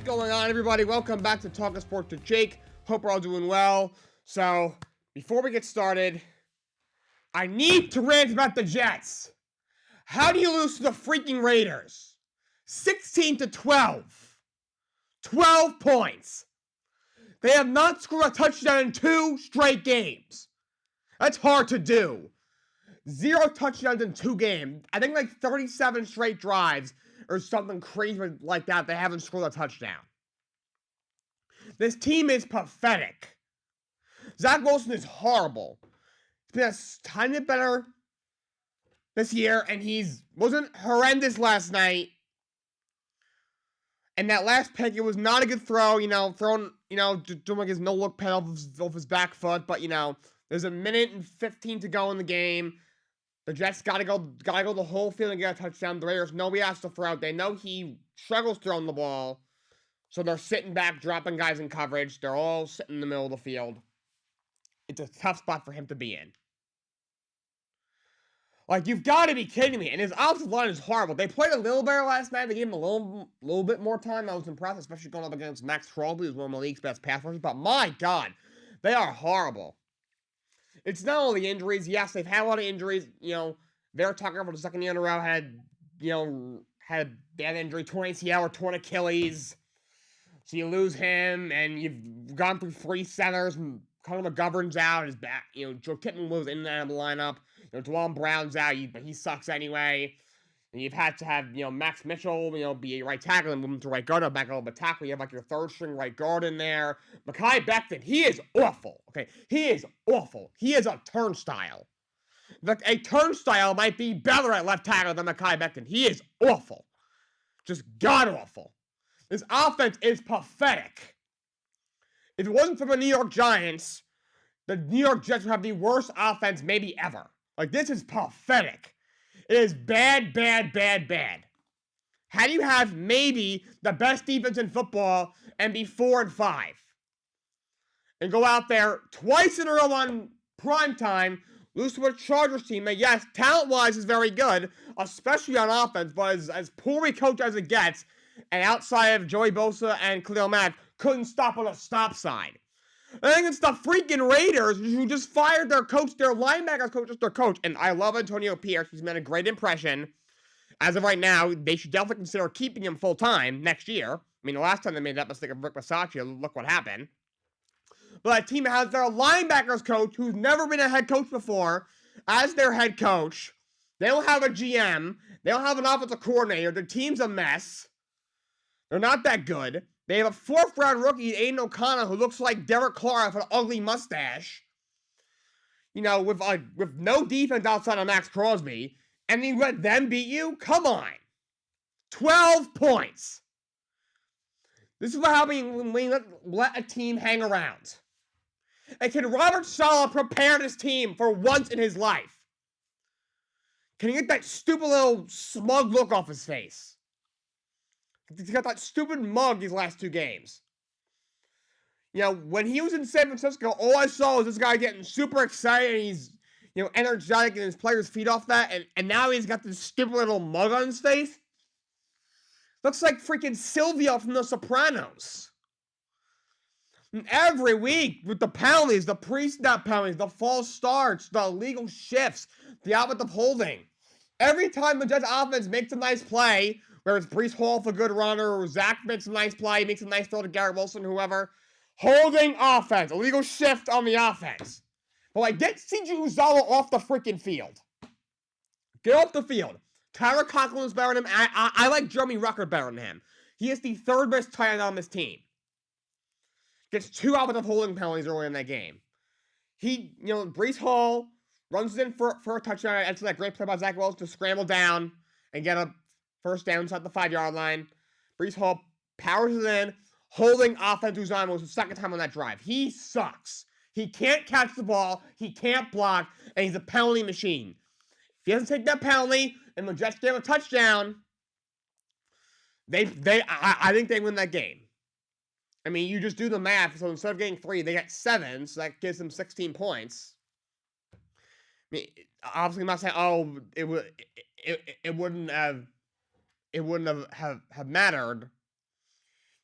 going on, everybody? Welcome back to Talkin Sports with Jake. Hope we're all doing well. So, before we get started, I need to rant about the Jets. How do you lose to the freaking Raiders? 16-12. 12 points. They have not scored a touchdown in 2 straight games. That's hard to do. 0 touchdowns in 2 games. I think like 37 straight drives or something crazy like that. They haven't scored a touchdown. This team is pathetic. Zach Wilson is horrible. He's been a tiny bit better this year, and wasn't horrendous last night. And that last pick, it was not a good throw, doing like his no-look pedal off his back foot. But, there's a minute and 15 to go in the game. The Jets gotta go the whole field and get a touchdown. The Raiders know he has to throw. They know he struggles throwing the ball. So they're sitting back, dropping guys in coverage. They're all sitting in the middle of the field. It's a tough spot for him to be in. Like, you've got to be kidding me. And his offensive line is horrible. They played a little better last night. They gave him a little bit more time. I was impressed, especially going up against Max Crosby, who's one of the league's best pass rushers. But my God, they are horrible. It's not only injuries. Yes, they've had a lot of injuries. They're talking about the second year in a row had a bad injury, torn ACL or torn Achilles. So you lose him, and you've gone through 3 centers. Connor McGovern's out. His back. Joe Tippmann was in and out of the lineup. Dwalin Brown's out, but he sucks anyway. And you've had to have, Max Mitchell, be a right tackle and move him to right guard, back a little bit tackle. You have, your third-string right guard in there. Mekhi Becton, he is awful. Okay, he is awful. He is a turnstile. A turnstile might be better at left tackle than Mekhi Becton. He is awful. Just god-awful. This offense is pathetic. If it wasn't for the New York Giants, the New York Jets would have the worst offense maybe ever. This is pathetic. It is bad, bad, bad, bad. How do you have maybe the best defense in football and be 4-5? And go out there twice in a row on primetime, lose to a Chargers team that, yes, talent-wise is very good, especially on offense, but as poorly coached as it gets, and outside of Joey Bosa and Khalil Mack, couldn't stop on a stop sign. I think it's the freaking Raiders who just fired their coach, their linebackers coach, just their coach. And I love Antonio Pierce. He's made a great impression. As of right now, they should definitely consider keeping him full-time next year. The last time they made that mistake of Rick Bisaccia, look what happened. But a team has their linebackers coach, who's never been a head coach before, as their head coach. They don't have a GM. They don't have an offensive coordinator. Their team's a mess. They're not that good. They have a 4th-round rookie, Aiden O'Connor, who looks like Derek Carr with an ugly mustache. With no defense outside of Max Crosby. And you let them beat you? Come on. 12 points. This is what happens when you let a team hang around. And can Robert Saleh prepare this team for once in his life? Can he get that stupid little smug look off his face? He's got that stupid mug these last 2 games. When he was in San Francisco, all I saw was this guy getting super excited, and he's, energetic, and his players feed off that, and now he's got this stupid little mug on his face. Looks like freaking Sylvia from The Sopranos. And every week, with the penalties, the pre-snap penalties, the false starts, the illegal shifts, the offensive holding. Every time the Jets offense makes a nice play, whether it's Breece Hall for a good runner, or Zach makes a nice play, makes a nice throw to Garrett Wilson, whoever. Holding offense. Illegal shift on the offense. But get C.J. Uzomah off the freaking field. Get off the field. Tyler Conklin is better than him. I like Jeremy Ruckert better than him. He is the 3rd best tight end on this team. Gets 2 offensive holding penalties early in that game. Breece Hall runs in for a touchdown. After that great play by Zach Wilson to scramble down and get a first down inside the 5-yard line. Breece Hall powers it in. Holding offense Uzomah was the 2nd time on that drive. He sucks. He can't catch the ball. He can't block. And he's a penalty machine. If he doesn't take that penalty and the Jets get a touchdown, I think they win that game. You just do the math. So instead of getting 3, they get 7. So that gives them 16 points. Obviously, I'm not saying, it wouldn't have mattered.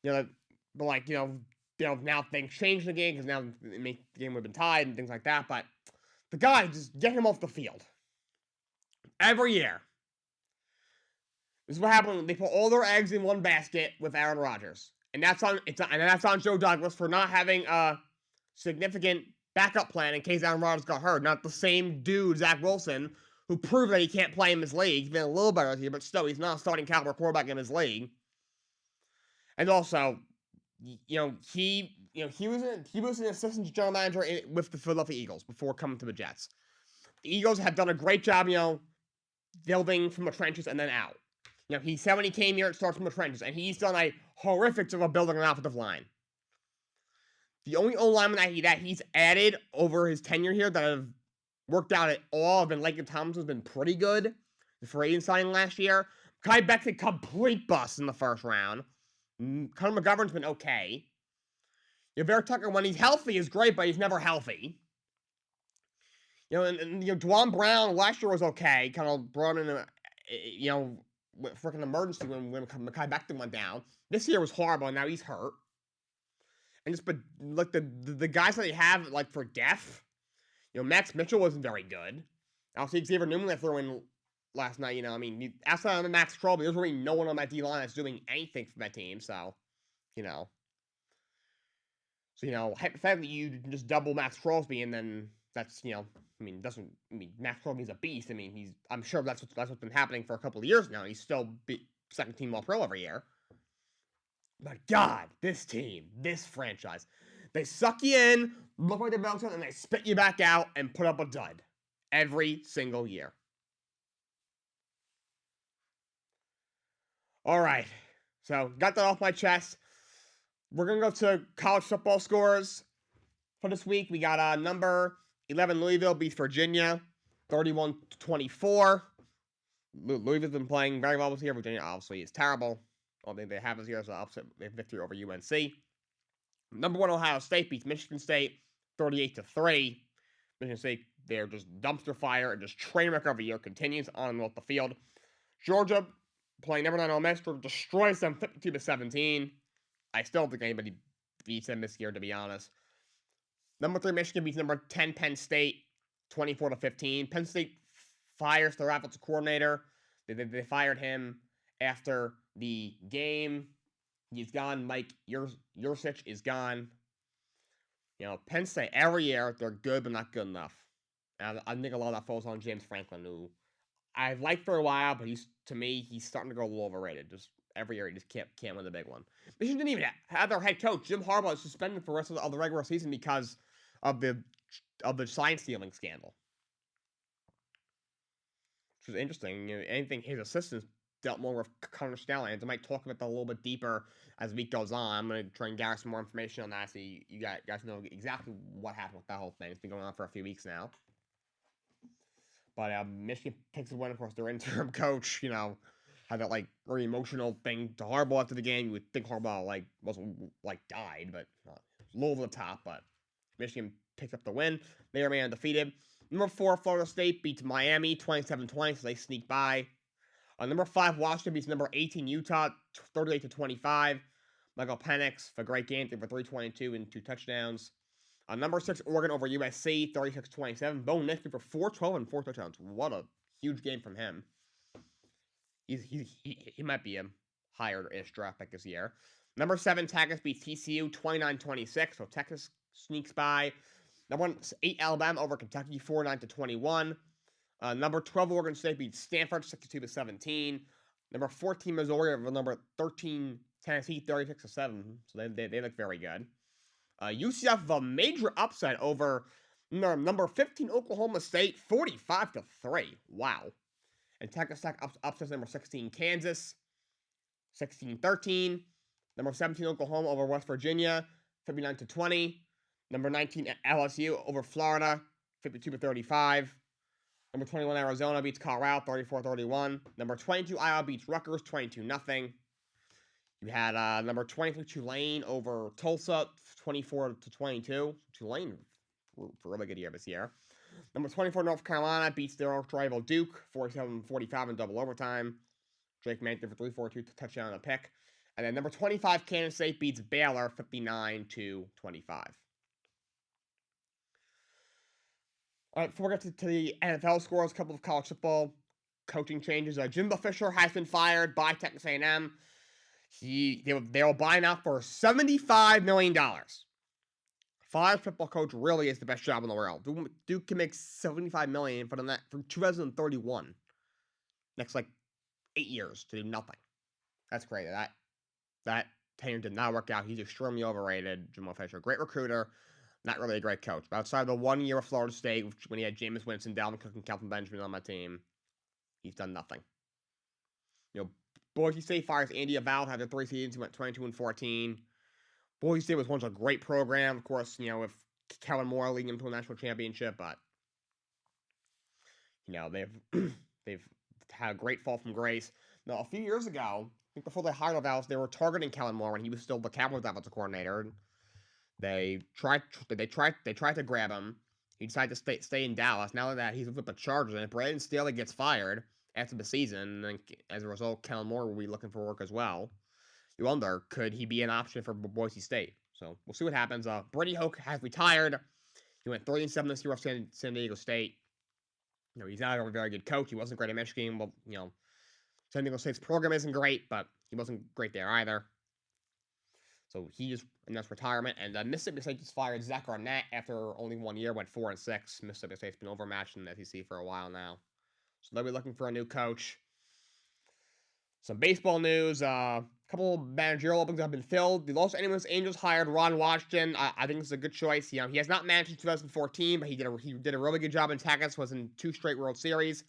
You know, but like, now things changed in the game because now the game would have been tied and things like that. But the guy, just get him off the field. Every year. This is what happened when they put all their eggs in one basket with Aaron Rodgers. And that's on Joe Douglas for not having a significant backup plan in case Aaron Rodgers got hurt. Not the same dude, Zach Wilson, who proved that he can't play in his league. He's been a little better this year, but still, he's not a starting caliber quarterback in his league. And also, he was an assistant general manager with the Philadelphia Eagles before coming to the Jets. The Eagles have done a great job, building from the trenches and then out. He said when he came here, it starts from the trenches, and he's done a horrific job of building an offensive line. The only O-lineman that he's added over his tenure here that have worked out at all have been Laken Thompson's been pretty good. The free agent signing last year. Kai Beck's a complete bust in the first round. Connor McGovern's been okay. Vera Tucker, when he's healthy, is great, but he's never healthy. And Dwan Brown last year was okay. Kind of brought him in freaking emergency when Mekhi Becton went down. This year was horrible, and now he's hurt. And just, but like the guys that they have like for depth, Max Mitchell wasn't very good. Also, Xavier Newman that threw in last night. Outside of Max Crosby, there's really no one on that D line that's doing anything for that team. So, hypothetically, you can just double Max Crosby, and then that's Max Crosby's a beast. I'm sure that's what's been happening for a couple of years now. He's still second team All Pro every year. But God, this team, this franchise, they suck you in, look like they're bouncing, and they spit you back out and put up a dud every single year. All right, so got that off my chest. We're gonna go to college football scores for this week. We got number 11 Louisville beats Virginia, 31-24. Louisville's been playing very well this year. Virginia obviously is terrible. All they have this year is an upset victory over UNC. Number 1 Ohio State beats Michigan State, 38-3. Michigan State, they're just dumpster fire and just train wreck every year continues on and off the field. Georgia playing number 9 Ole Miss destroys them 52-17. I still don't think anybody beats them this year, to be honest. Number 3 Michigan beats number 10 Penn State, 24-15. Penn State fires their offensive coordinator. They fired him after the game. He's gone. Mike Yurcich is gone. Penn State, every year, they're good, but not good enough. And I think a lot of that falls on James Franklin, who I've liked for a while, but he's starting to go a little overrated. Just every year, he just can't win the big one. Michigan didn't even have their head coach, Jim Harbaugh, is suspended for the rest of the regular season because of the sign stealing scandal. Which is interesting. Anything his assistants dealt more with Connor Stallions. I might talk about that a little bit deeper as the week goes on. I'm going to try and gather some more information on that so you guys know exactly what happened with that whole thing. It's been going on for a few weeks now. But Michigan picks a win. Of course, their interim coach, had that very emotional thing to Harbaugh after the game. You would think Harbaugh wasn't died, but a little over the top. But Michigan picked up the win. They remain undefeated. Number 4 Florida State beats Miami 27-20, so they sneak by. Number 5 Washington beats number 18 Utah 38-25. Michael Penix for a great game, for 322 and 2 touchdowns. Number 6 Oregon over USC 36-27. Bo Nix for 412 and 4 touchdowns. What a huge game from him. He might be a higher-ish draft pick this year. Number 7 Texas beats TCU 29-26, so Texas sneaks by. Number 8 Alabama over Kentucky 49-21. Number 12 Oregon State beats Stanford 62-17. Number 14 Missouri over number 13 Tennessee 36-7. So they look very good. UCF with a major upset over number 15 Oklahoma State 45-3. Wow. And Texas Tech upsets number 16 Kansas 16-13. Number 17 Oklahoma over West Virginia 59-20. Number 19 LSU over Florida 52-35. Number 21 Arizona beats Colorado 34-31. Number 22 Iowa beats Rutgers 22-0. You had number 23 Tulane over Tulsa 24-22. Tulane for a really good year this year. Number 24 North Carolina beats their old rival Duke 47-45 in double overtime. Drake Mantha for 342 touchdown and a pick. And then number 25, Kansas State beats Baylor 59-25. All right, before we get to the NFL scores, a couple of college football coaching changes. Jimbo Fisher has been fired by Texas A&M. They will buy him out for $75 million. Five football coach really is the best job in the world. Duke can make $75 million for 2031. Next 8 years to do nothing. That's crazy. That tenure did not work out. He's extremely overrated. Jimbo Fisher, great recruiter, not really a great coach. But outside of the 1 year of Florida State, when he had Jameis Winston, Dalvin Cook, and Kelvin Benjamin on my team, he's done nothing. Boise State fires Andy Avald after 3 seasons. He went 22-14. Boise State was once a great program, of course. With Kellen Moore leading them to a national championship, but they've had a great fall from grace. Now, a few years ago, I think before they hired Avald, they were targeting Kellen Moore when he was still the Cowboys offensive coordinator. They tried to grab him. He decided to stay in Dallas. Now that he's with the Chargers, and if Brandon Staley gets fired after the season, then as a result, Kellen Moore will be looking for work as well. You wonder, could he be an option for Boise State? So we'll see what happens. Brady Hoke has retired. He went 3-7 this year off San Diego State. He's not a very good coach. He wasn't great at Michigan. Well, San Diego State's program isn't great, but he wasn't great there either. So he is announced retirement. And Mississippi State just fired Zach Arnett after only 1 year, went 4-6. Mississippi State's been overmatched in the SEC for a while now. So they'll be looking for a new coach. Some baseball news. A couple of managerial openings have been filled. The Los Angeles Angels hired Ron Washington. I think it's a good choice. He has not managed in 2014, but he did a really good job in Texas. Was in 2 straight World Series.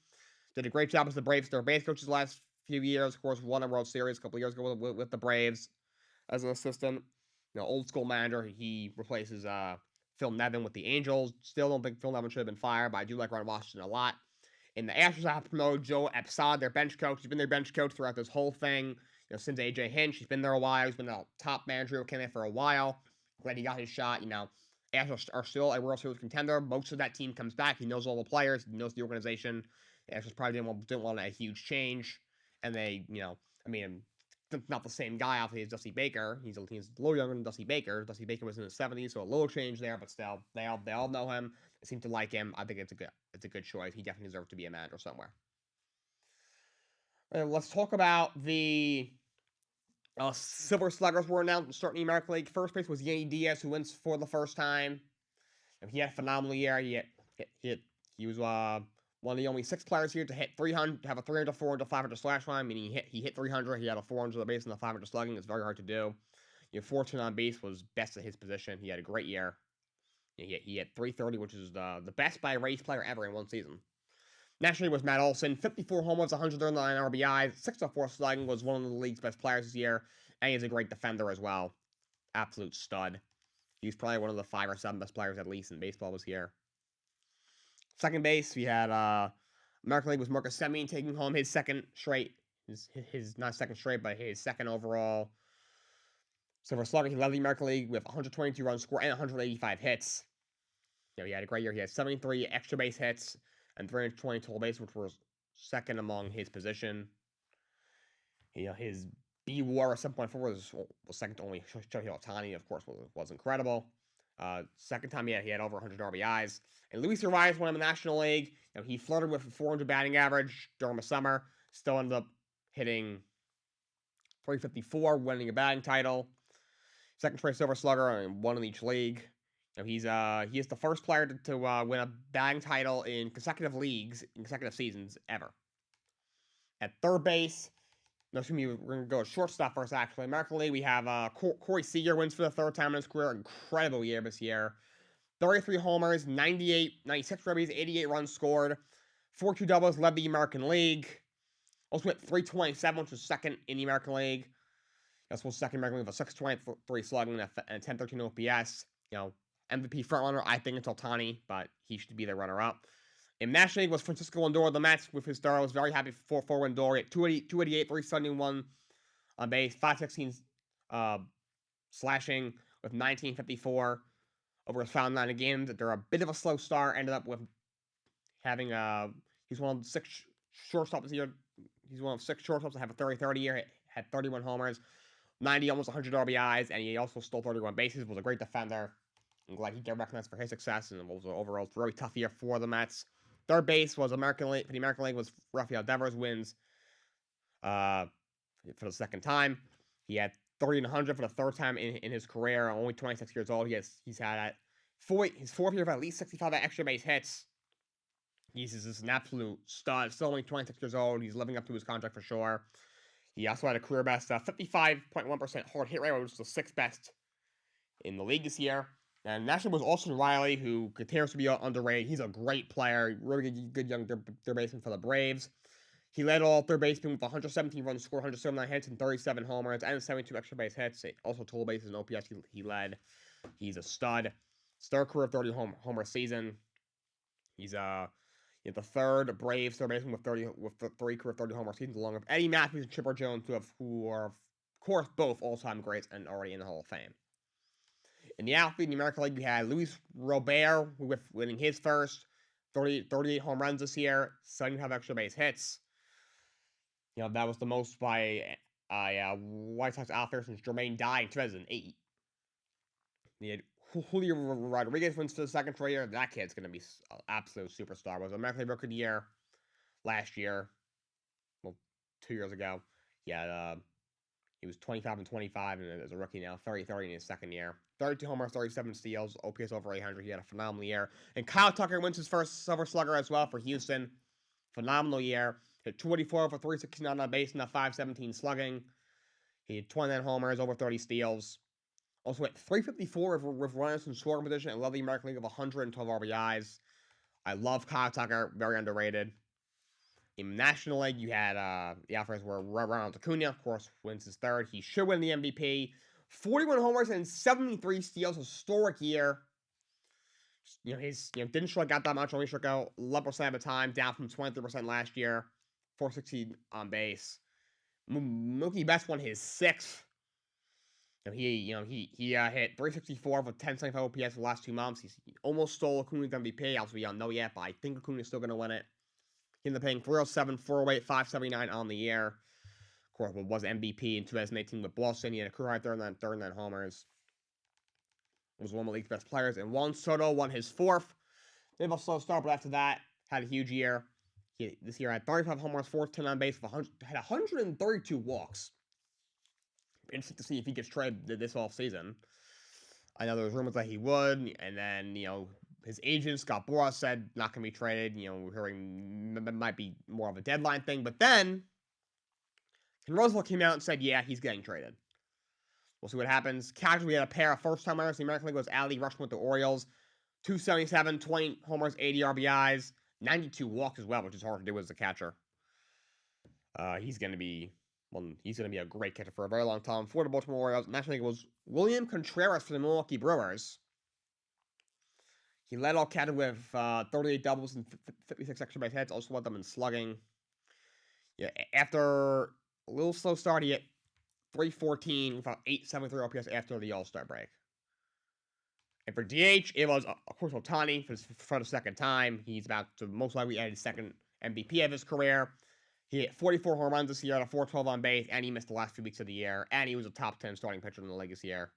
Did a great job as the Braves third base coach the last few years. Of course, won a World Series a couple of years ago with the Braves as an assistant. Old school manager. He replaces Phil Nevin with the Angels. Still don't think Phil Nevin should have been fired, but I do like Ron Washington a lot. And the Astros have promoted Joe Epsad, their bench coach. He's been their bench coach throughout this whole thing. Since A.J. Hinch, he's been there a while. He's been a top managerial candidate for a while. Glad he got his shot. Astros are still a World Series contender. Most of that team comes back. He knows all the players. He knows the organization. The Astros probably didn't want a huge change. And they, not the same guy, obviously, as Dusty Baker. He's a little younger than Dusty Baker. Dusty Baker was in his 70s, so a little change there, but still, they all know him. They seem to like him. I think it's a good choice. He definitely deserves to be a manager somewhere. Let's talk about the Silver Sluggers were announced to start in the American League. First place was Yandy Diaz, who wins for the first time. He had a phenomenal year. He was one of the only 6 players here to hit 300, have a 300, 400, 500 slash line, meaning he hit 300. He had a 400 on the base and a 500 slugging. It's very hard to do. 14 on base was best at his position. He had a great year. He had 330, which is the best by a Rays player ever in one season. Nationally was Matt Olson, 54 homers, 139 RBIs, 604 slugging, was one of the league's best players this year, and he's a great defender as well. Absolute stud. He's probably one of the 5 or 7 best players at least in baseball this year. Second base, we had American League was Marcus Semien taking home his second straight, his not second straight, but his second overall Silver Slugger. He led the American League with 122 runs scored and 185 hits. He had a great year. He had 73 extra base hits and 320 total base, which was second among his position. His B WAR of 7.4 was second to only Shohei Ohtani, of course, was incredible. Second time he had over 100 RBIs. And Luis Urias won in the National League. He flirted with a 400 batting average during the summer. Still ended up hitting 354, winning a batting title. Second straight Silver Slugger, and one in each league. He is the first player to win a batting title in consecutive seasons ever. At third base, we're going to go shortstop first, actually. American League, we have Corey Seager wins for the 3rd time in his career. Incredible year this year. 33 homers, 96 ribbies, 88 runs scored. 42 doubles, led the American League. Also went 327, which was second in the American League. That's was second American League with a 623 slugging and 1013 OPS. MVP frontrunner, I think it's Ohtani, but he should be the runner-up. In National League was Francisco Lindor. The Mets with his star. I was very happy for Lindor. He had 288, 371 on base, 516 slashing with 1954 over his final 9 games. They're a bit of a slow start. Ended up with having he's one of 6 shortstops this year. He's one of 6 shortstops that have a 30-30 year. Had 31 homers. 90, almost 100 RBIs, and he also stole 31 bases, was a great defender. I'm glad he got recognized for his success, and it was overall a very tough year for the Mets. Third base was American League. For the American League was Rafael Devers wins uh, for the second time. He had 30 and 100 for the third time in his career. Only 26 years old. He's had his fourth year of at least 65 extra base hits. He's just an absolute stud. Still only 26 years old. He's living up to his contract for sure. He also had a career best 55.1% hard hit rate, which was the sixth best in the league this year. And nationally was Austin Riley, who continues to be underrated. He's a great player, really good young third baseman for the Braves. He led all third basemen with 117 runs scored, 179 hits, and 37 homers, and 72 extra base hits. Also total bases and OPS he led. He's a stud. Third career 30 homer season. He's the third Braves third baseman with 3 career 30 homer seasons, along with Eddie Matthews and Chipper Jones, who are of course both all-time greats and already in the Hall of Fame. In the outfield in the American League, we had Luis Robert winning his first 38 home runs this year, 75 extra base hits. That was the most by White Sox outfielder since Jermaine died in 2008. He had Julio Rodriguez wins for the second straight year. That kid's going to be an absolute superstar. Was American League Rookie of the Year last year. Well, 2 years ago. He was 25 and 25, and as a rookie now, 30 in his second year. 32 homers, 37 steals, OPS over 800. He had a phenomenal year. And Kyle Tucker wins his first Silver Slugger as well for Houston. Phenomenal year. Hit 284 for 369 on base and a 517 slugging. He had 29 homers, over 30 steals. Also hit 354 with runners in scoring position and led the American League of 112 RBIs. I love Kyle Tucker, very underrated. In National League, you had the outfielders were Ronald Acuna, of course, wins his third. He should win the MVP. 41 homers and 73 steals, historic year. Didn't strike out that much, only struck out 11% of the time, down from 23% last year. 416 on base. Mookie Betts won his sixth. He hit 364 with 1075 OPS for the last 2 months. He almost stole Acuna's MVP. Obviously, we don't know yet, but I think Acuna's still going to win it. He ended up paying 307, 408, 579 on the year. Of course, was MVP in 2018 with Boston. He had a career high 39 homers. Was one of the league's best players. And Juan Soto won his fourth. They have a slow start, but after that, had a huge year. This year had 35 homers, 410 on base, had 132 walks. Interesting to see if he gets traded this offseason. I know there was rumors that he would, and then, his agent, Scott Boras, said not going to be traded. We're hearing it might be more of a deadline thing. But then, Ken Roosevelt came out and said, yeah, he's getting traded. We'll see what happens. Casually, had a pair of first-time runners in the American League. Was Adley Rutschman with the Orioles. 277, 20 homers, 80 RBIs, 92 walks as well, which is hard to do as a catcher. He's going to be a great catcher for a very long time. For the Baltimore Orioles, National League was William Contreras for the Milwaukee Brewers. He led all catchers with 38 doubles and 56 extra base hits. Also led them in slugging. After a little slow start, he hit 314 with 873 OPS after the All-Star break. And for DH, it was, of course, Ohtani for the second time. He's about to most likely add his second MVP of his career. He hit 44 home runs this year at a 412 on base, and he missed the last few weeks of the year. And he was a top 10 starting pitcher in the league this year.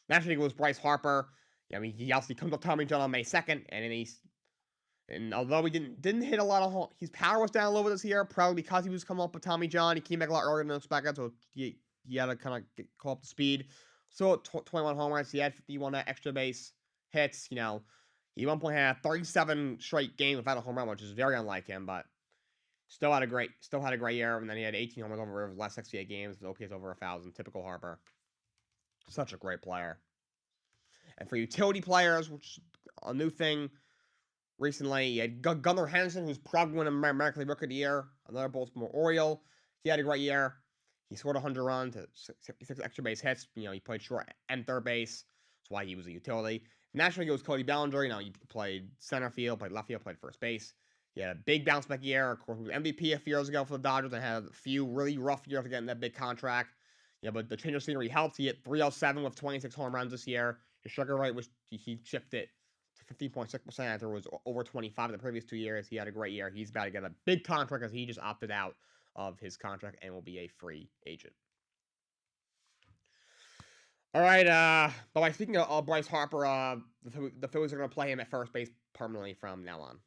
National League was Bryce Harper. He obviously comes up Tommy John on May 2nd, and although he didn't hit a lot of home, his power was down a little bit this year, probably because he was coming up with Tommy John. He came back a lot earlier than expected, so he had to kind of call up the speed. So 21 home runs, he had 51 extra base hits. He at one point had 37 straight games without a home run, which is very unlike him, but still had a great year. And then he had 18 home runs over his last 68 games, with OPS over 1,000. Typical Harper. Such a great player. And for utility players, which is a new thing recently, you had Gunnar Henderson, who's probably winning American League Rookie of the Year, another Baltimore Oriole. He had a great year. He scored 100 runs, 66 extra base hits. He played short and third base. That's why he was a utility. National League was Cody Bellinger. He played center field, played left field, played first base. He had a big bounce back year. Of course, he was MVP a few years ago for the Dodgers and had a few really rough years to get in that big contract. But the change of scenery helped. He hit 307 with 26 home runs this year. His sugar rate he chipped it to 15.6% after it was over 25 in the previous 2 years. He had a great year. He's about to get a big contract as he just opted out of his contract and will be a free agent. All right, but by speaking of Bryce Harper, the Phillies are going to play him at first base permanently from now on.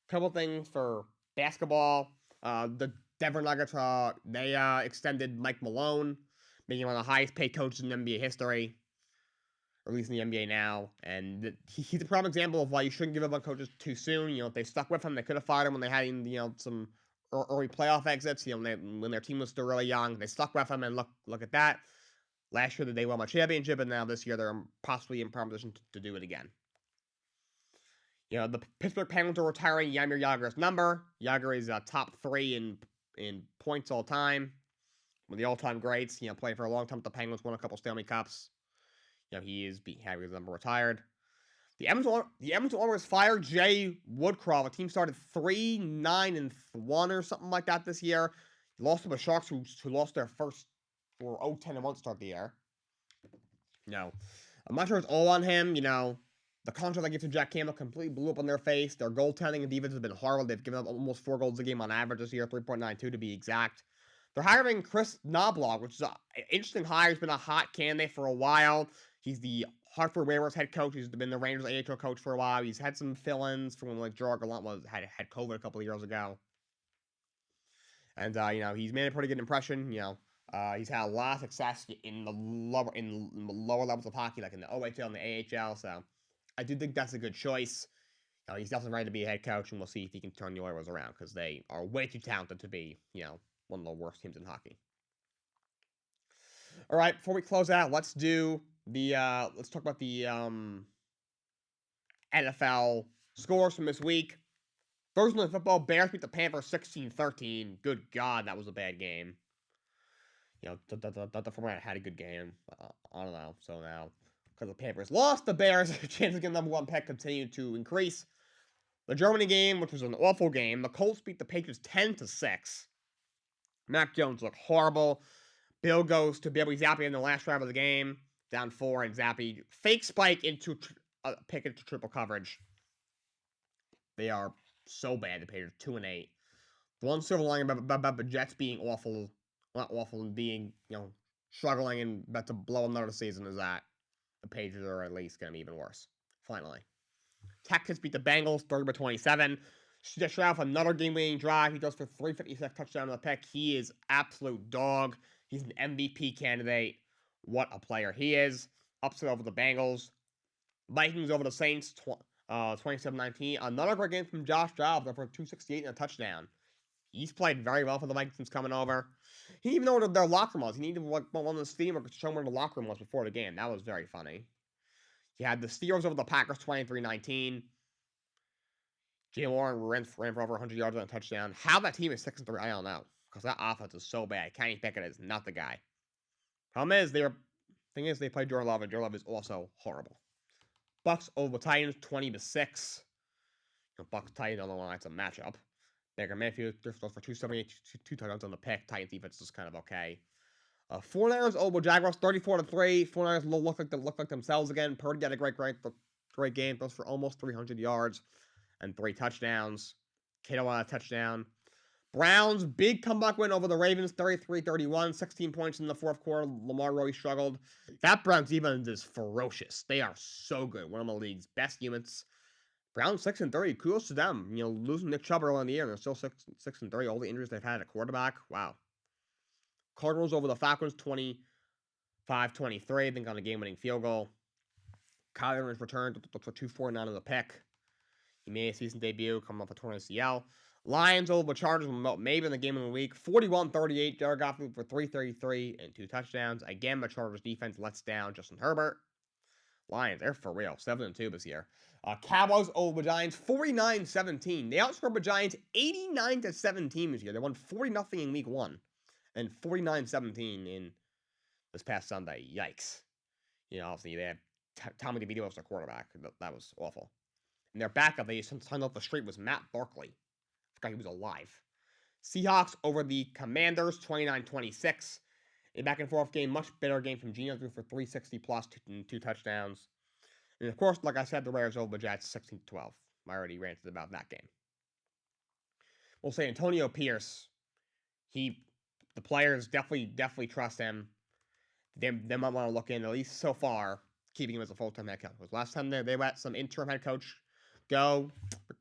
Couple things for basketball. The Denver Nuggets, they extended Mike Malone, making him one of the highest paid coaches in NBA history, or at least in the NBA now. And he's a prime example of why you shouldn't give up on coaches too soon. If they stuck with him, they could have fired him when they had, some early playoff exits. When their team was still really young, they stuck with him, and look at that. Last year, they won a championship, and now this year, they're possibly in prime position to do it again. The Pittsburgh Penguins are retiring Jaromir Jagr's number. Jagr is top 3 in points all time. One of the all-time greats. Played for a long time with the Penguins, won a couple Stanley Cups. He is having his number retired. The Edmonton Oilers fired Jay Woodcroft. The team started 3-9-1 or something like that this year. He lost to the Sharks, who lost their first or 0-10-1 start the year. I'm not sure it's all on him. The contract they give to Jack Campbell completely blew up on their face. Their goaltending and defense has been horrible. They've given up almost 4 goals a game on average this year, 3.92 to be exact. They're hiring Chris Knobloch, which is an interesting hire. He's been a hot candidate for a while. He's the Hartford Whalers head coach. He's been the Rangers AHL coach for a while. He's had some fill-ins from when Gerard Gallant had COVID a couple of years ago. And he's made a pretty good impression. He's had a lot of success in the lower levels of hockey, like in the OHL and the AHL. So I do think that's a good choice. He's definitely ready to be a head coach, and we'll see if he can turn the Oilers around because they are way too talented to be, one of the worst teams in hockey. All right, before we close out, let's talk about the NFL scores from this week. Thursday Night Football, Bears beat the Panthers 16-13. Good God, that was a bad game. The format had a good game. I don't know. So now, because the Panthers lost, the Bears' chance of getting number 1 pick continued to increase. The Germany game, which was an awful game, the Colts beat the Patriots 10-6. Mac Jones looked horrible. Bill goes to Billy Zappi in the last drive of the game, down 4, and Zappi fake spike into pick into triple coverage. They are so bad. The Patriots 2-8. The one silver lining about the Jets being awful, not awful, and being struggling and about to blow another season is that the Patriots are at least going to be even worse. Finally, Texans beat the Bengals 30-27. Stroud for another game-winning drive. He goes for 356 touchdown on the pick. He is absolute dog. He's an MVP candidate. What a player he is. Upset over the Bengals. Vikings over the Saints 27-19. Another great game from Josh Jacobs for 268 and a touchdown. He's played very well for the Vikings coming over. He didn't even know what their locker room was. He needed one of the steamer to show him where the locker room was before the game. That was very funny. He had the Steelers over the Packers 23-19. Jay Warren ran for over 100 yards on a touchdown. How that team is 6-3, I don't know. Because that offense is so bad. Kenny Pickett is not the guy. Problem is, they play Jordan Love, and Jordan Love is also horrible. Bucks over the Titans 20-6. Bucks Titans, I don't know why it's a matchup. Baker Mayfield throws for 278, 2 touchdowns on the pick. Titans defense is kind of okay. 49ers over Jaguars 34-3. 49ers look like themselves again. Purdy had a great game. Throws for almost 300 yards and 3 touchdowns. Kittle on a touchdown. Browns, big comeback win over the Ravens, 33-31, 16 points in the fourth quarter. Lamar really struggled. That Browns defense is ferocious. They are so good. One of the league's best units. Browns 6-3. Kudos to them. Losing Nick Chubb early in the year, they're still 6-3. All the injuries they've had at quarterback. Wow. Cardinals over the Falcons, 25-23. I think on a game-winning field goal. Kyler Murray's returned for 249 on the pick. He made a season debut, coming off a torn ACL. Lions over the Chargers, maybe in the game of the week. 41-38. Jared Goff for 333 and 2 touchdowns. Again, the Chargers defense lets down Justin Herbert. Lions, they're for real. 7-2 this year. Cowboys over the Giants, 49-17. They outscored the Giants 89-17 this year. They won 40-0 in week 1 and 49-17 in this past Sunday. Yikes. Obviously, they had Tommy DeVito as their quarterback. That was awful. And their backup, they signed off the street, was Matt Barkley. I forgot he was alive. Seahawks over the Commanders, 29-26. A back-and-forth game, much better game from Geno, threw for 360 plus, 2 touchdowns. And of course, like I said, the Raiders over the Jets, 16-12. I already ranted about that game. We'll say Antonio Pierce, the players definitely trust him. they might want to look in, at least so far, keeping him as a full-time head coach. Because last time they let some interim head coach go,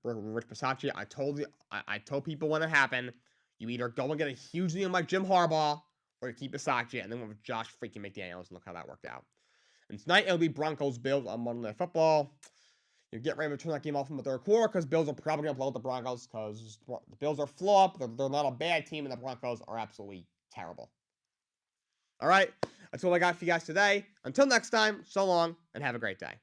Rich Bisaccia, I told people when it happened, you either go and get a huge name like Jim Harbaugh, or you keep Bisaccia, and then with Josh freaking McDaniels, and look how that worked out. And tonight, it'll be Broncos-Bills on Monday Night Football. You get ready to turn that game off in the third quarter, because Bills are probably going to blow out the Broncos, because the Bills are flop, they're not a bad team, and the Broncos are absolutely terrible. All right, that's all I got for you guys today. Until next time, so long, and have a great day.